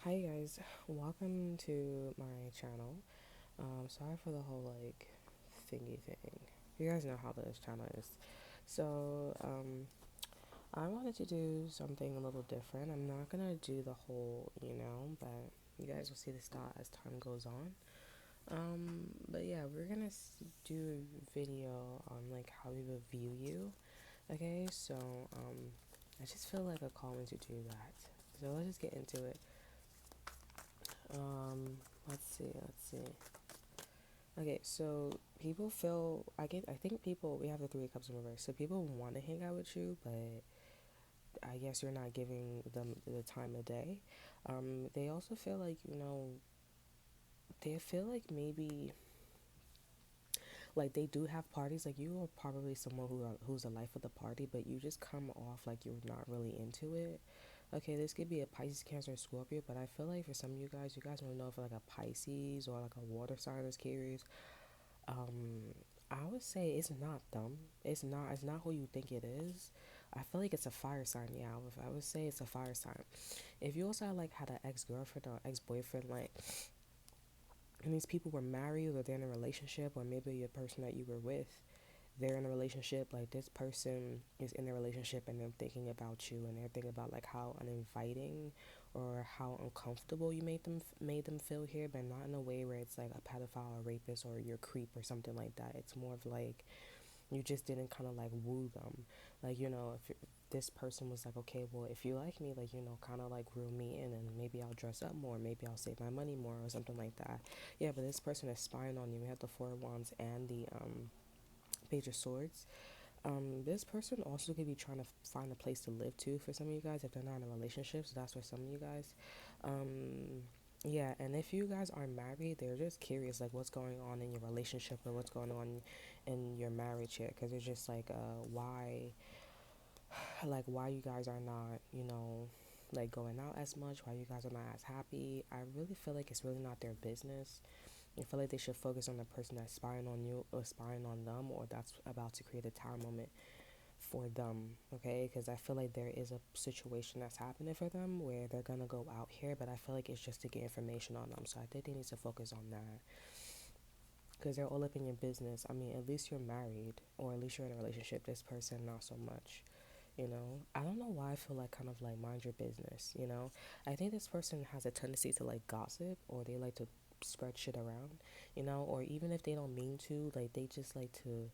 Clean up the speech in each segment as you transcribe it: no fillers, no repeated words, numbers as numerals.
Hi guys, welcome to my channel. Sorry for the whole thingy thing. You guys know how this channel is. I wanted to do something a little different. I'm not gonna do the whole, but you guys will see the style as time goes on. But yeah, we're gonna do a video on like how we would view you. Okay, I just feel like a calling to do that. So let's just get into it. Let's see. Okay, so people feel I think people we have the three cups in reverse. So people want to hang out with you, but I guess you're not giving them the time of day. They also feel like, they feel like maybe like they do have parties. Like you are probably someone who's the life of the party, but you just come off like you're not really into it. Okay, this could be a Pisces, Cancer, or Scorpio, but I feel like for some of you guys want to know if like a Pisces or like a water sign is curious. I would say it's not them. It's not who you think it is. I feel like it's a fire sign. Yeah, I would say it's a fire sign. If you also like had an ex-girlfriend or ex-boyfriend, like, and these people were married or they're in a relationship, or maybe the person that you were with, they're in a relationship, like this person is in a relationship and they're thinking about you and they're thinking about like how uninviting or how uncomfortable you made them feel here, but not in a way where it's like a pedophile or rapist or you're a creep or something like that. It's more of like you just didn't kind of like woo them. Like, if this person was like, okay, well, if you like me, like, kind of like reel me in and maybe I'll dress up more, maybe I'll save my money more or something like that. Yeah, but this person is spying on you. We have the Four of Wands and the Page of Swords. This person also could be trying to find a place to live too for some of you guys if they're not in a relationship. So that's for some of you guys. Yeah, and if you guys are married, they're just curious like what's going on in your relationship or what's going on in your marriage here, because it's just like why you guys are not like going out as much, why you guys are not as happy. I really feel like it's really not their business. I feel like they should focus on the person that's spying on you or spying on them, or that's about to create a tower moment for them, okay? Because I feel like there is a situation that's happening for them where they're gonna go out here, but I feel like it's just to get information on them. So I think they need to focus on that because they're all up in your business. I mean, at least you're married or at least you're in a relationship. This person, not so much. I don't know why I feel like kind of like mind your business. I think this person has a tendency to like gossip, or they like to spread shit around, or even if they don't mean to, like they just like to,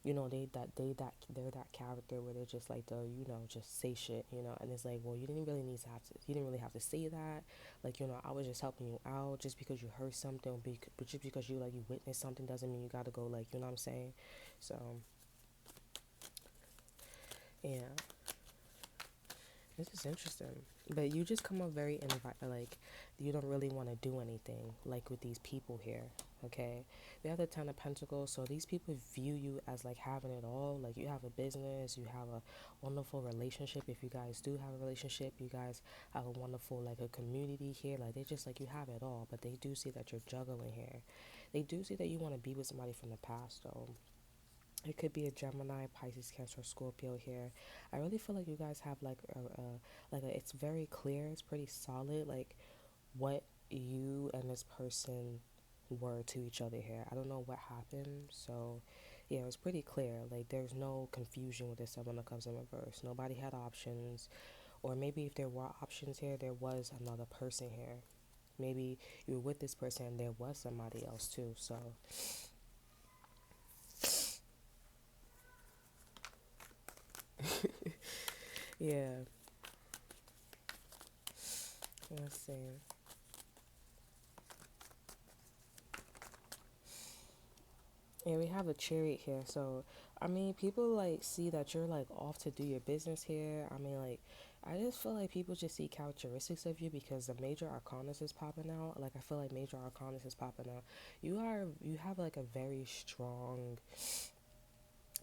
they're that character where they just like to, just say shit, and it's like, well, you didn't really have to say that. Like, I was just helping you out. Just because you heard something, but just because you witnessed something doesn't mean you gotta go, like, you know what I'm saying? So yeah, this is interesting. But you just come up very like you don't really want to do anything like with these people here. Okay, we have the Ten of Pentacles, so these people view you as like having it all. Like you have a business, you have a wonderful relationship. If you guys do have a relationship, you guys have a wonderful like a community here. Like they just like you have it all, but they do see that you're juggling here. They do see that you want to be with somebody from the past though. It could be a Gemini, Pisces, Cancer, Scorpio here. I really feel like you guys have it's very clear, it's pretty solid, like what you and this person were to each other here. I don't know what happened, so yeah, it was pretty clear. Like there's no confusion with this Seven of Cups in reverse. Nobody had options, or maybe if there were options here, there was another person here. Maybe you were with this person and there was somebody else too. So yeah, let's see. Yeah, we have a chariot here. So, I mean, people like see that you're like off to do your business here. I mean, like, I just feel like people just see characteristics of you because the major arcanus is popping out. Like, I feel like major arcanus is popping out. You have like a very strong,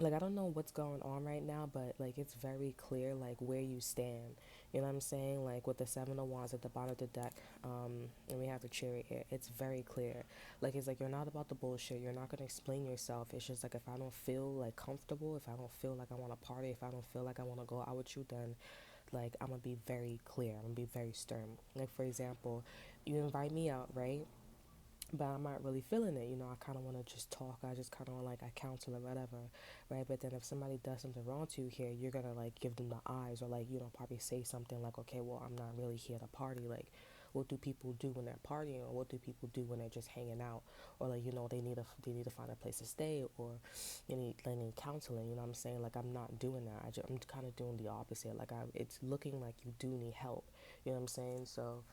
like, I don't know what's going on right now, but like it's very clear like where you stand. You know what I'm saying? Like with the Seven of Wands at the bottom of the deck, and we have the Chariot here. It's very clear. Like it's like you're not about the bullshit. You're not gonna explain yourself. It's just like if I don't feel like comfortable, if I don't feel like I want to party, if I don't feel like I want to go out with you, then like I'm gonna be very clear. I'm gonna be very stern. Like for example, you invite me out, right? But I'm not really feeling it. I kind of want to just talk. I just kind of want like I counsel or whatever, right? But then if somebody does something wrong to you here, you're gonna like give them the eyes or like probably say something like, okay, well I'm not really here to party. Like, what do people do when they're partying, or what do people do when they're just hanging out, or like they need to find a place to stay, or they need counseling. You know what I'm saying? Like I'm not doing that. I'm kind of doing the opposite. Like it's looking like you do need help. You know what I'm saying? So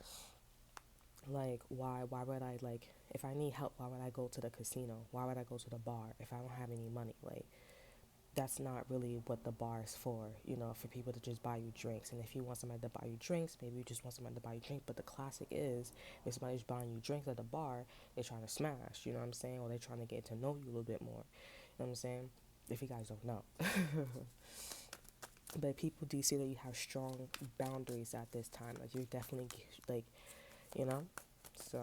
like, why would I, like, if I need help, why would I go to the casino? Why would I go to the bar if I don't have any money? Like, that's not really what the bar is for, for people to just buy you drinks. And if you want somebody to buy you drinks, maybe you just want somebody to buy you drink. But the classic is, if somebody's buying you drinks at the bar, they're trying to smash, you know what I'm saying? Or they're trying to get to know you a little bit more, you know what I'm saying? If you guys don't know. But people do see that you have strong boundaries at this time. Like, you're definitely, like, you know? So,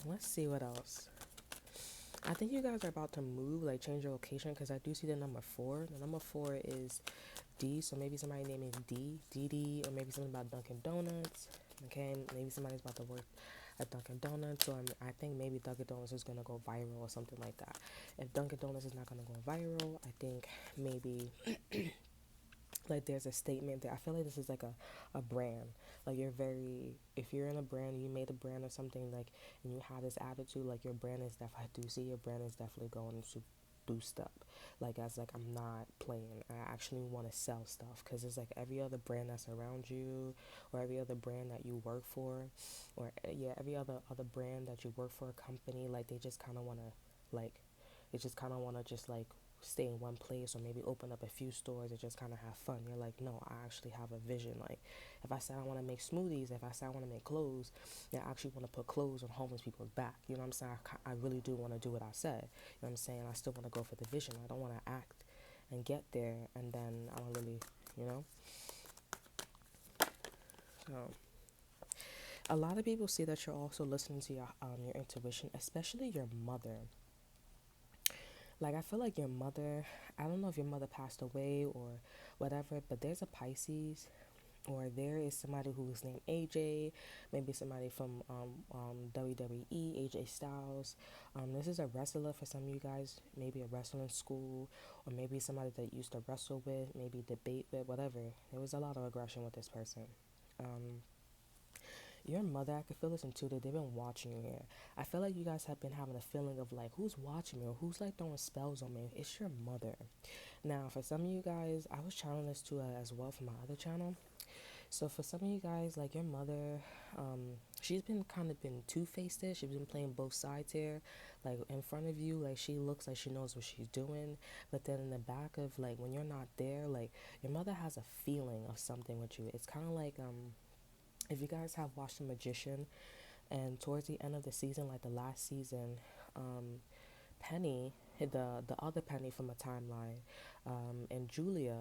let's see what else. I think you guys are about to move, like change your location, because I do see the number 4. The number 4 is D, so maybe somebody name is DD, or maybe something about Dunkin' Donuts. Okay, maybe somebody's about to work at Dunkin' Donuts, so I think maybe Dunkin' Donuts is gonna go viral or something like that. If Dunkin' Donuts is not gonna go viral, I think maybe like there's a statement there. I feel like this is like a brand. Like if you're in a brand, you made a brand or something, like, and you have this attitude, like your brand is definitely, I do see your brand is definitely going to boost up. Like, as like, I'm not playing, I actually want to sell stuff, because it's like every other brand that's around you, or every other brand that you work for, or yeah, every other brand that you work for, a company, like they just kind of want to, like, they just kind of want to just like stay in one place, or maybe open up a few stores and just kind of have fun. You're like, no, I actually have a vision. Like, if I said I want to make smoothies, if I said I want to make clothes, then I actually want to put clothes on homeless people's back. You know what I'm saying? I really do want to do what I said. You know what I'm saying? I still want to go for the vision. I don't want to act and get there and then I don't really, you know? So a lot of people see that you're also listening to your intuition, especially your mother. Like, I feel like your mother, I don't know if your mother passed away or whatever, but there's a Pisces, or there is somebody who is named AJ, maybe somebody from WWE, AJ Styles. This is a wrestler for some of you guys, maybe a wrestling school, or maybe somebody that you used to wrestle with, maybe debate with, whatever. There was a lot of aggression with this person. Um, your mother, I can feel this intuitive. They've been watching you here. I feel like you guys have been having a feeling of like, who's watching me, or who's like throwing spells on me. It's your mother. Now, for some of you guys, I was channeling this too as well from my other channel. So for some of you guys, like your mother, she's been kind of been two-faced. She's been playing both sides here. Like in front of you, like she looks like she knows what she's doing, but then in the back of, like, when you're not there, like your mother has a feeling of something with you. It's kind of like if you guys have watched The Magician, and towards the end of the season, like the last season, Penny, the other Penny from a timeline, and Julia,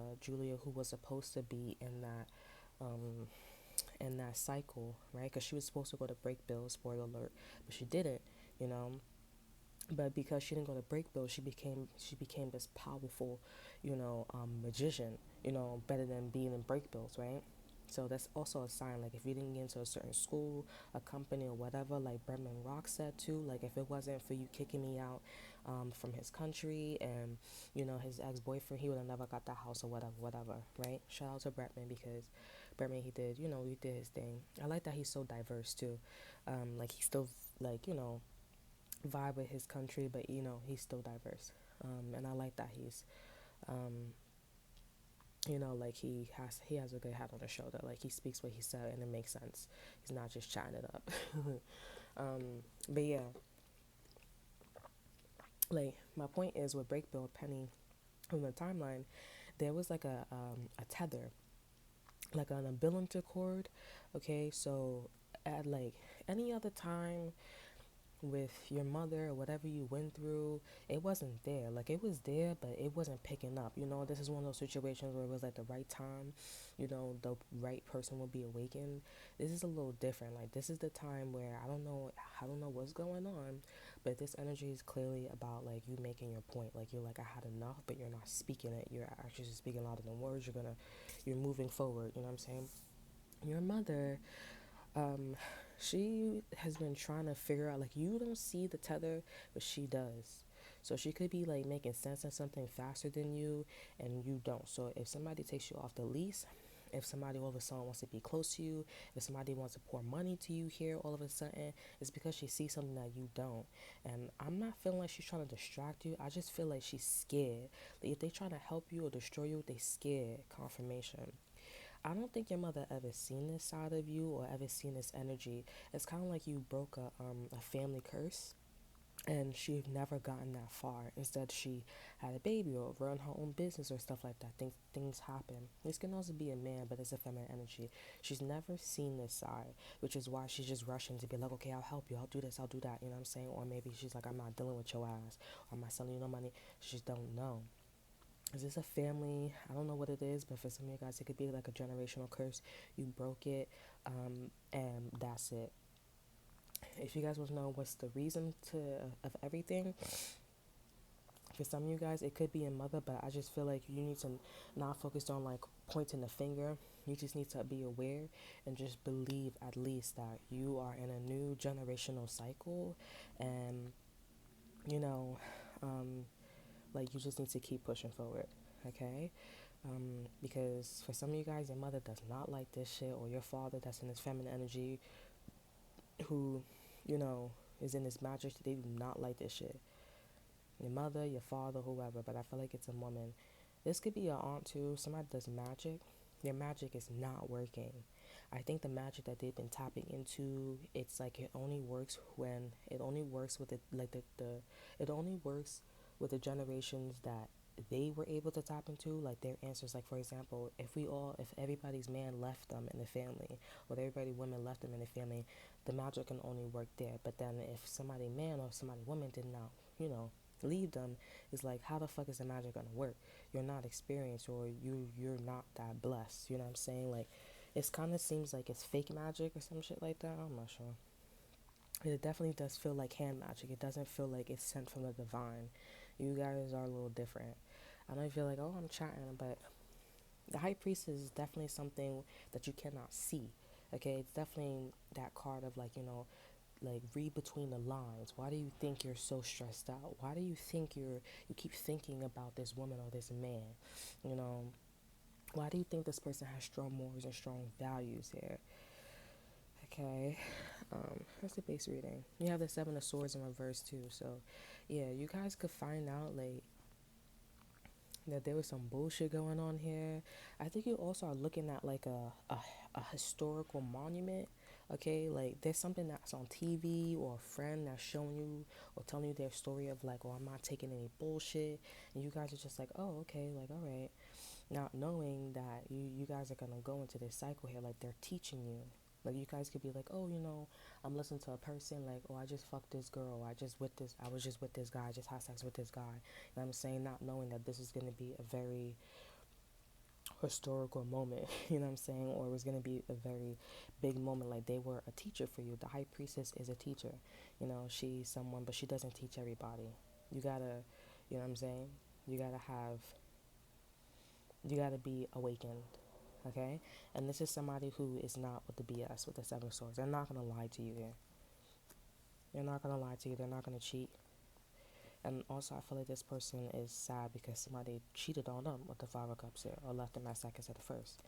who was supposed to be um, in that cycle, right? Because she was supposed to go to break bills, spoiler alert, but she didn't, you know. But because she didn't go to break bills, she became this powerful, magician, better than being in break bills, right? So that's also a sign. Like, if you didn't get into a certain school, a company, or whatever, like Bretman Rock said too, like if it wasn't for you kicking me out from his country, and his ex-boyfriend, he would have never got that house, or whatever, right? Shout out to Bretman, because Bretman, he did his thing. I like that he's so diverse too. Like, he still, like, vibe with his country, but he's still diverse. And I like that he's like he has a good head on his shoulder. Like, he speaks what he said and it makes sense. He's not just chatting it up. But yeah, like, my point is, with Break Bill Penny on the timeline, there was like a tether, like an umbilical cord. Okay, so at like any other time with your mother, or whatever you went through, it wasn't there. Like, it was there, but it wasn't picking up. This is one of those situations where it was like the right time, the right person will be awakened. This is a little different. Like, this is the time where I don't know what's going on, But this energy is clearly about like you making your point. Like you're like, I had enough, but you're not speaking it. You're actually speaking louder than words. You're moving forward. You know what I'm saying? Your mother, um, she has been trying to figure out, like, you don't see the tether, but she does. So she could be like making sense of something faster than you, and you don't. So if somebody takes you off the lease, if somebody all of a sudden wants to be close to you, if somebody wants to pour money to you here all of a sudden, it's because she sees something that you don't. And I'm not feeling like she's trying to distract you. I just feel like she's scared. Like if they try to help you or destroy you, they scared. Confirmation. I don't think your mother ever seen this side of you or ever seen this energy. It's kind of like you broke a family curse, and she never gotten that far. Instead, she had a baby or run her own business or stuff like that. Things happen. This can also be a man, but it's a feminine energy. She's never seen this side, which is why she's just rushing to be like, okay, I'll help you. I'll do this. I'll do that. You know what I'm saying? Or maybe she's like, I'm not dealing with your ass. Or I'm not selling you no money. She just don't know. Is this a family? I don't know what it is, but for some of you guys, it could be like a generational curse. You broke it, and that's it. If you guys want to know what's the reason of everything, for some of you guys, it could be a mother, but I just feel like you need to not focus on like pointing the finger. You just need to be aware and just believe at least that you are in a new generational cycle, and you know, um, like you just need to keep pushing forward, okay? Because for some of you guys, your mother does not like this shit, or your father that's in his feminine energy, who, you know, is in his magic, they do not like this shit. Your mother, your father, whoever, but I feel like it's a woman. This could be your aunt too. Somebody does magic. Your magic is not working. I think the magic that they've been tapping into, it's like it only works when it only works with the it only works with the generations that they were able to tap into, like their answers. Like for example, if everybody's man left them in the family, or everybody women left them in the family, the magic can only work there. But then if somebody man or somebody woman did not, leave them, is like, how the fuck is the magic gonna work? You're not experienced, or you're not that blessed. You know what I'm saying? Like, it kind of seems like it's fake magic or some shit like that. I'm not sure. It definitely does feel like hand magic. It doesn't feel like it's sent from the divine. You guys are a little different. I know you feel like, oh, I'm chatting, but the high priest is definitely something that you cannot see. Okay, it's definitely that card of like, like read between the lines. Why do you think you're so stressed out? Why do you think you keep thinking about this woman or this man? You know, why do you think this person has strong morals and strong values here? Okay, that's the base reading. You have the Seven of Swords in reverse too. So, yeah, you guys could find out like that there was some bullshit going on here. I think you also are looking at like a historical monument. Okay, like there's something that's on TV, or a friend that's showing you or telling you their story of like, oh, I'm not taking any bullshit, and you guys are just like, oh, okay, like, all right, not knowing that you guys are gonna go into this cycle here. Like they're teaching you. Like you guys could be like, oh, I'm listening to a person like, oh, I just fucked this girl. I was just with this guy. I just had sex with this guy. And I'm saying, not knowing that this is gonna be a very historical moment. You know what I'm saying? Or it was gonna be a very big moment. Like they were a teacher for you. The high priestess is a teacher. She's someone, but she doesn't teach everybody. You gotta, you know what I'm saying? You gotta have. You gotta be awakened. Okay, and this is somebody who is not with the BS, with the Seven of Swords. They're not gonna lie to you here. They're not gonna lie to you. They're not gonna cheat. And also, I feel like this person is sad because somebody cheated on them with the Five of Cups here, or left them at second instead of first.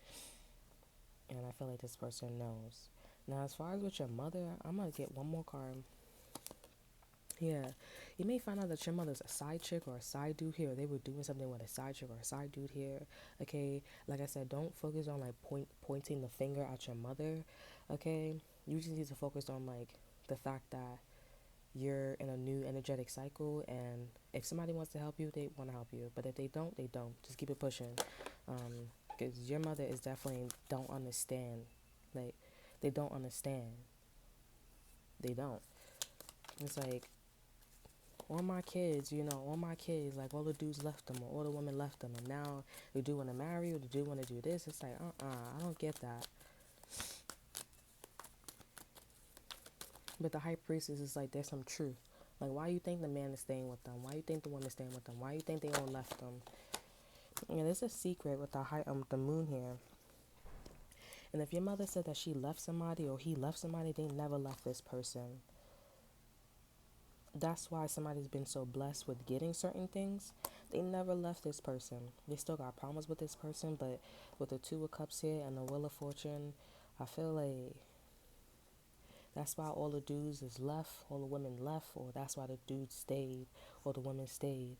And I feel like this person knows. Now, as far as with your mother, I'm gonna get one more card. Yeah, you may find out that your mother's a side chick or a side dude here. Or they were doing something with a side chick or a side dude here. Okay, like I said, don't focus on like pointing the finger at your mother. Okay, you just need to focus on like the fact that you're in a new energetic cycle, and if somebody wants to help you, they want to help you. But if they don't, they don't. Just keep it pushing. Because your mother is definitely don't understand. Like, they don't understand. They don't. It's like, all my kids, like all the dudes left them, or all the women left them, and now they do want to marry, or they do want to do this. It's like, I don't get that. But the high priestess is like, there's some truth. Like, why you think the man is staying with them? Why you think the woman is staying with them? Why you think they all left them? And there's a secret with the moon here. And if your mother said that she left somebody or he left somebody, they never left this person. That's why somebody's been so blessed with getting certain things. They never left this person. They still got problems with this person, but with the Two of Cups here and the Wheel of Fortune, I feel like that's why all the dudes is left, all the women left, or that's why the dudes stayed, or the women stayed.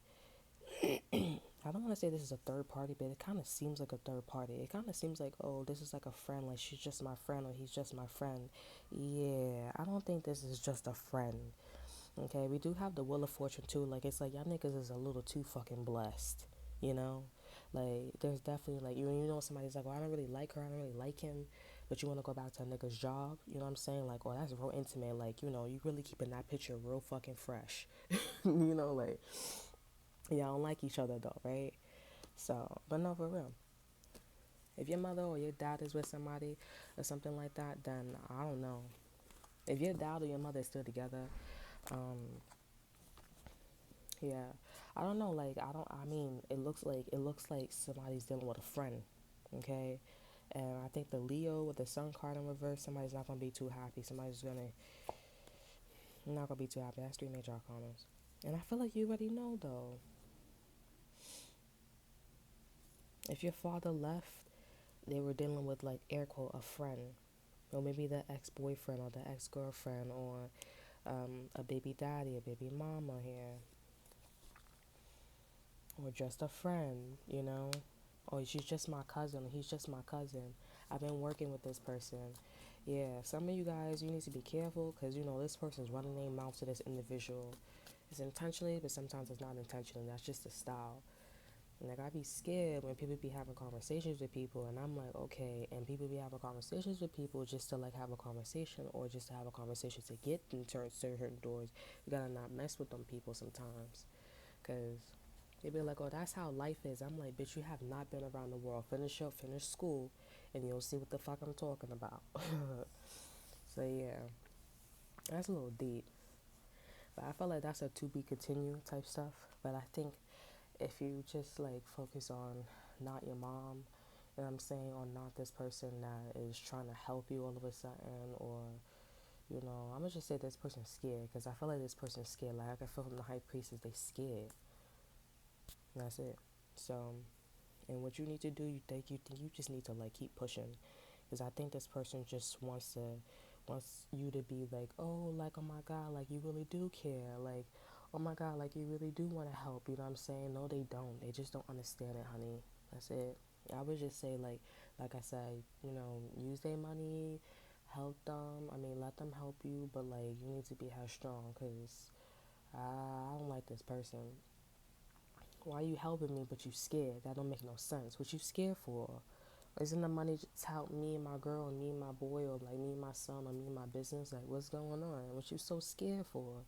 I don't want to say this is a third party, but it kind of seems like a third party. It kind of seems like, oh, this is like a friend, like she's just my friend, or he's just my friend. Yeah, I don't think this is just a friend. Okay, we do have the Wheel of Fortune too. Like, it's like y'all niggas is a little too fucking blessed, you know? Like, there's definitely, like, you know, somebody's like, well, I don't really like her, I don't really like him, but you want to go back to a nigga's job, you know what I'm saying? Like, oh, that's real intimate. Like, you know, you really keeping that picture real fucking fresh. You know, like, y'all don't like each other though, right? So, but no, for real. If your mother or your dad is with somebody or something like that, then I don't know. If your dad or your mother is still together, um, yeah, I don't know. Like, I mean, it looks like somebody's dealing with a friend, okay? And I think the Leo with the Sun card in reverse, somebody's not gonna be too happy. Somebody's gonna not gonna be too happy. That's three major arcanas, and I feel like you already know though. If your father left, they were dealing with, like, air quote, a friend, or maybe the ex-boyfriend or the ex-girlfriend, or a baby daddy, a baby mama here, or just a friend, you know, or she's just my cousin, or he's just my cousin. I've been working with this person. Yeah, some of you guys, you need to be careful because, you know, this person's running their mouth to this individual. It's intentionally, but sometimes it's not intentionally. That's just the style. And, like, I be scared when people be having conversations with people, and I'm like, okay, and people be having conversations with people just to, like, have a conversation, or just to have a conversation to get them to certain doors. You gotta not mess with them people sometimes, because they be like, oh, that's how life is. I'm like, bitch, you have not been around the world. Finish up, finish school, and you'll see what the fuck I'm talking about. So, yeah, that's a little deep. But I feel like that's a to be continued type stuff. But I think if you just, like, focus on not your mom, you know what I'm saying, or not this person that is trying to help you all of a sudden, or, you know, I'm gonna just say this person's scared, because I feel like this person's scared. Like, I can feel from the high priestess, they scared. And that's it. So, and what you need to do, you just need to, like, keep pushing, because I think this person just wants you to be like, oh, like, oh my god, like, you really do care, like, oh my god, like, you really do want to help, you know what I'm saying? No, they don't. They just don't understand it, honey. That's it. I would just say, like I said, you know, use their money, help them. I mean, let them help you, but, like, you need to be headstrong, because I don't like this person. Why you helping me but you scared? That don't make no sense. What you scared for? Isn't the money just help me and my girl, and me and my boy, or, like, me and my son, or me and my business? Like, what's going on? What you so scared for?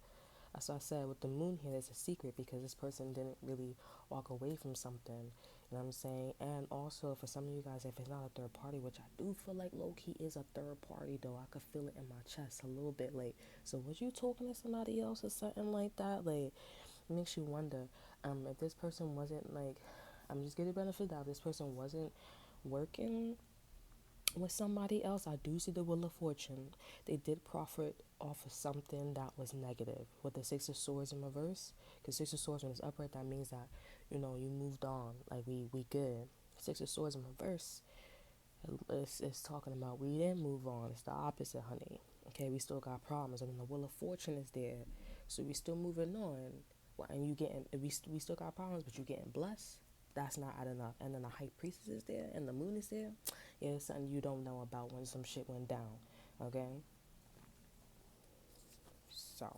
That's why I said with the moon here, there's a secret, because this person didn't really walk away from something. You know what I'm saying? And also, for some of you guys, if it's not a third party, which I do feel like low-key is a third party, though. I could feel it in my chest a little bit. Like, so was you talking to somebody else or something like that? Like, it makes you wonder, if this person wasn't, like, I'm just getting the benefit of the doubt, this person wasn't working with somebody else. I do see the Wheel of Fortune. They did profit off of something that was negative with the Six of Swords in reverse. Because Six of Swords, when it's upright, that means that, you know, you moved on. Like, we good. Six of Swords in reverse, it's talking about we didn't move on. It's the opposite, honey. Okay, we still got problems. And then the Wheel of Fortune is there. So we still moving on. Well, and you getting, we still got problems, but you getting blessed. That's not adding up. And then the High Priestess is there, and the Moon is there. Yeah, it's something you don't know about when some shit went down. Okay? So.